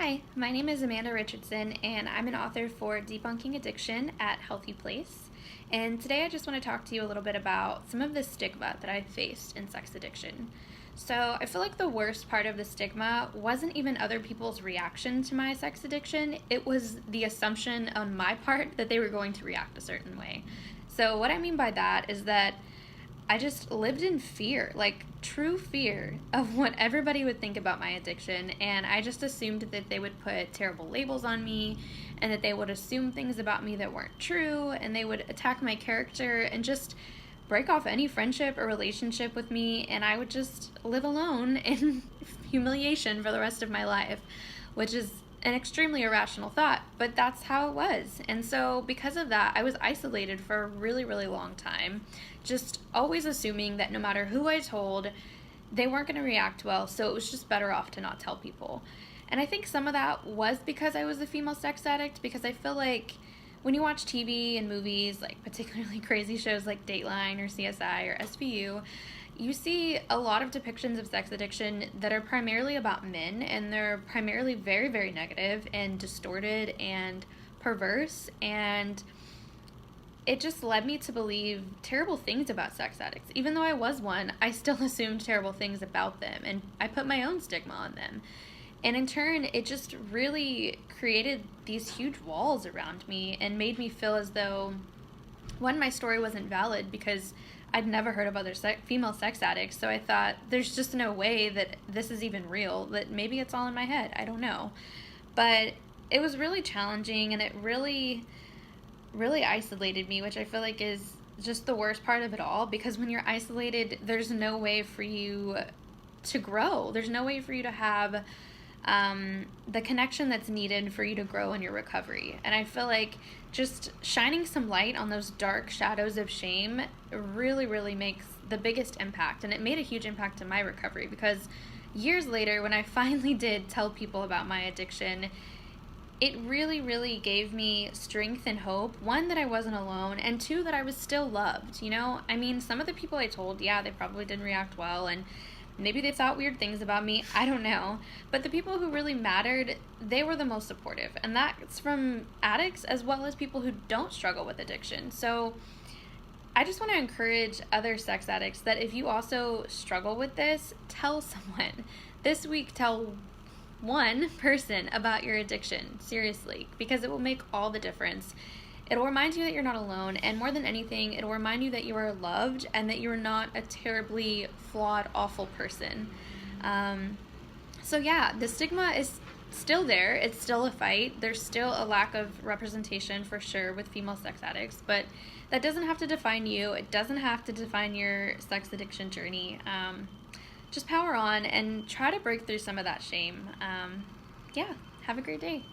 Hi, my name is Amanda Richardson, and I'm an author for Debunking Addiction at HealthyPlace. And today I just want to talk to you a little bit about some of the stigma that I've faced in sex addiction. So I feel like the worst part of the stigma wasn't even other people's reaction to my sex addiction. It was the assumption on my part that they were going to react a certain way. So what I mean by that is that I just lived in fear, like true fear of what everybody would think about my addiction, and I just assumed that they would put terrible labels on me and that they would assume things about me that weren't true, and they would attack my character and just break off any friendship or relationship with me, and I would just live alone in humiliation for the rest of my life, which is an extremely irrational thought, but that's how it was. And so because of that, I was isolated for a really, really long time, just always assuming that no matter who I told, they weren't going to react well, so it was just better off to not tell people. And I think some of that was because I was a female sex addict, because I feel like when you watch TV and movies, like particularly crazy shows like Dateline or CSI or SVU, you see a lot of depictions of sex addiction that are primarily about men, and they're primarily very, very negative and distorted and perverse, and it just led me to believe terrible things about sex addicts. Even though I was one, I still assumed terrible things about them, and I put my own stigma on them. And in turn, it just really created these huge walls around me and made me feel as though, one, my story wasn't valid because I'd never heard of other female sex addicts, so I thought there's just no way that this is even real, that maybe it's all in my head, I don't know. But it was really challenging, and it really, really isolated me, which I feel like is just the worst part of it all, because when you're isolated, there's no way for you to grow. There's no way for you to have the connection that's needed for you to grow in your recovery. And I feel like just shining some light on those dark shadows of shame really, really makes the biggest impact. And it made a huge impact in my recovery, because years later, when I finally did tell people about my addiction, it really, really gave me strength and hope. One, that I wasn't alone, and two, that I was still loved. You know, I mean, some of the people I told, yeah, they probably didn't react well, and maybe they thought weird things about me, I don't know. But the people who really mattered, they were the most supportive. And that's from addicts as well as people who don't struggle with addiction. So I just want to encourage other sex addicts that if you also struggle with this, tell someone. This week, tell one person about your addiction, seriously, because it will make all the difference. It'll remind you that you're not alone, and more than anything, it'll remind you that you are loved and that you're not a terribly flawed, awful person. So yeah, the stigma is still there. It's still a fight. There's still a lack of representation for sure with female sex addicts, but that doesn't have to define you. It doesn't have to define your sex addiction journey. Just power on and try to break through some of that shame. Yeah, have a great day.